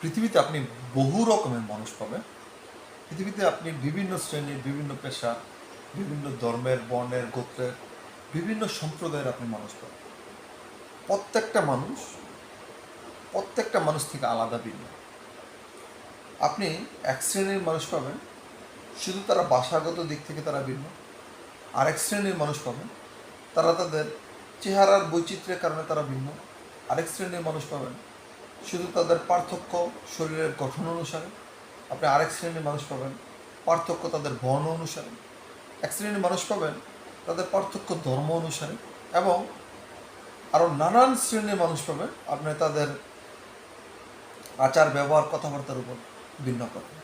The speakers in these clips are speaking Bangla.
পৃথিবীতে আপনি বহু রকমের মানুষ পাবেন। পৃথিবীতে আপনি বিভিন্ন শ্রেণীর, বিভিন্ন পেশা, বিভিন্ন ধর্মের, বর্ণের, গোত্রের, বিভিন্ন সম্প্রদায়ের আপনি মানুষ পাবেন। প্রত্যেকটা মানুষ থেকে আলাদা ভিন্ন। আপনি এক শ্রেণীর মানুষ পাবেন, শুধু তারা ভাষাগত দিক থেকে তারা ভিন্ন। আরেক শ্রেণীর মানুষ পাবেন, তারা তাদের চেহারার বৈচিত্র্যের কারণে তারা ভিন্ন। আরেক শ্রেণীর মানুষ পাবেন শুধু তাদের পার্থক্য শরীরের গঠন অনুসারে। আপনি আরেক শ্রেণীর মানুষ পাবেন পার্থক্য তাদের বর্ণ অনুসারে। এক শ্রেণীর মানুষ পাবেন তাদের পার্থক্য ধর্ম অনুসারে, এবং আরও নানান শ্রেণীর মানুষ পাবেন আপনি তাদের আচার ব্যবহার কথাবার্তার উপর ভিন্ন পাবেন।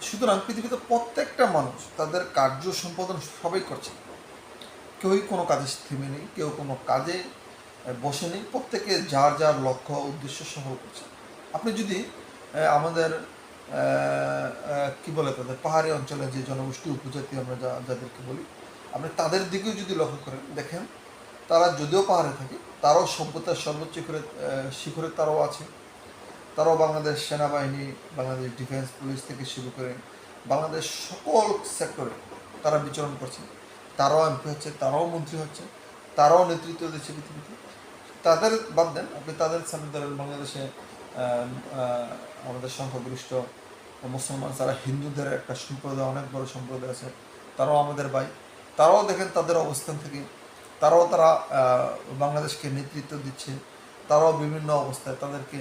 সুতরাং পৃথিবীতে প্রত্যেকটা মানুষ তাদের কার্য সম্পাদন সবাই করছে, কেউই কোনো কাজে থেমে নেই, কেউ কোনো কাজে বসে নেই, প্রত্যেকে যার যার লক্ষ্য উদ্দেশ্য সফল করছে। আপনি যদি আমাদের কি বলে তাদের পাহাড়ি অঞ্চলে যে জনগোষ্ঠী উপজাতি আমরা যাদেরকে বলি, আপনি তাদের দিকেও যদি লক্ষ্য করেন, দেখেন তারা যদিও পাহাড়ে থাকে, তারাও সভ্যতার সর্বোচ্চ শিখরে তারাও আছে। তারাও বাংলাদেশ সেনাবাহিনী, বাংলাদেশ ডিফেন্স পুলিশ থেকে শুরু করে বাংলাদেশ সকল সেক্টরে তারা বিচরণ করছে। তারাও এমপি হচ্ছে, তারাও মন্ত্রী হচ্ছে, তারাও নেতৃত্ব দিচ্ছে পৃথিবীতে। তাদের বাদ দেন, আপনি তাদের সাথে ধরেন বাংলাদেশে আমাদের সংখ্যাগরিষ্ঠ মুসলমান যারা হিন্দুদের একটা সম্প্রদায়, অনেক বড় সম্প্রদায় আছে, তারাও আমাদের ভাই। তারাও দেখেন তাদের অবস্থান থেকে তারা বাংলাদেশকে নেতৃত্ব দিচ্ছে। তারাও বিভিন্ন অবস্থায় তাদেরকে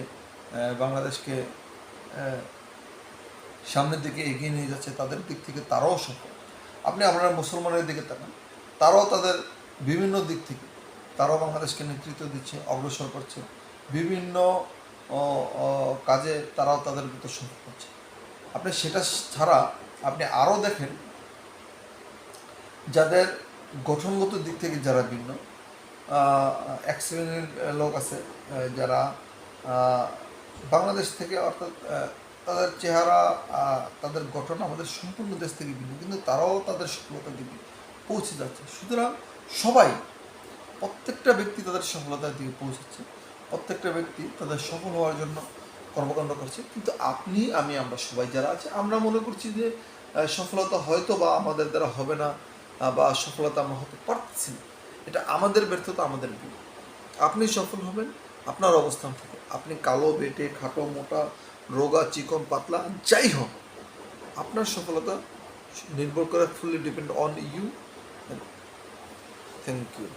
বাংলাদেশকে সামনের দিকে এগিয়ে নিয়ে যাচ্ছে। তাদের দিক থেকে তারাও সফল। আপনি আপনারা মুসলমানের দিকে তাকান, তারাও তাদের বিভিন্ন দিক থেকে তারাও বাংলাদেশকে নেতৃত্ব দিচ্ছে, অগ্রসর করছে। বিভিন্ন কাজে তারাও তাদের ভিতর সফল করছে। আপনি সেটা ছাড়া আপনি আরও দেখেন যাদের গঠনগত দিক থেকে যারা ভিন্ন। এক শ্রেণীর লোক আছে যারা বাংলাদেশ থেকে, অর্থাৎ তাদের চেহারা, তাদের গঠন আমাদের সম্পূর্ণ দেশ থেকে ভিন্ন, কিন্তু তারাও তাদের সফলতার দিকে পৌঁছে যাচ্ছে। সুতরাং সবাই, প্রত্যেকটা ব্যক্তি তাদের সফলতার দিকে পৌঁছাচ্ছে, প্রত্যেকটা ব্যক্তি তাদের সফল হওয়ার জন্য কর্মকাণ্ড করছে। কিন্তু আপনি, আমরা সবাই যারা আছে, আমরা মনে করছি যে সফলতা হয়তো বা আমাদের দ্বারা হবে না, বা সফলতা আমরা হতে পারছি না। এটা আমাদের ব্যর্থতা, আমাদের ভুল। আপনি সফল হবেন আপনার অবস্থান থেকে। আপনি কালো, বেটে, খাটো, মোটা, রোগা, চিকন, পাতলা, যাই হোক, আপনার সফলতা নির্ভর করে fully depend on you. Thank you.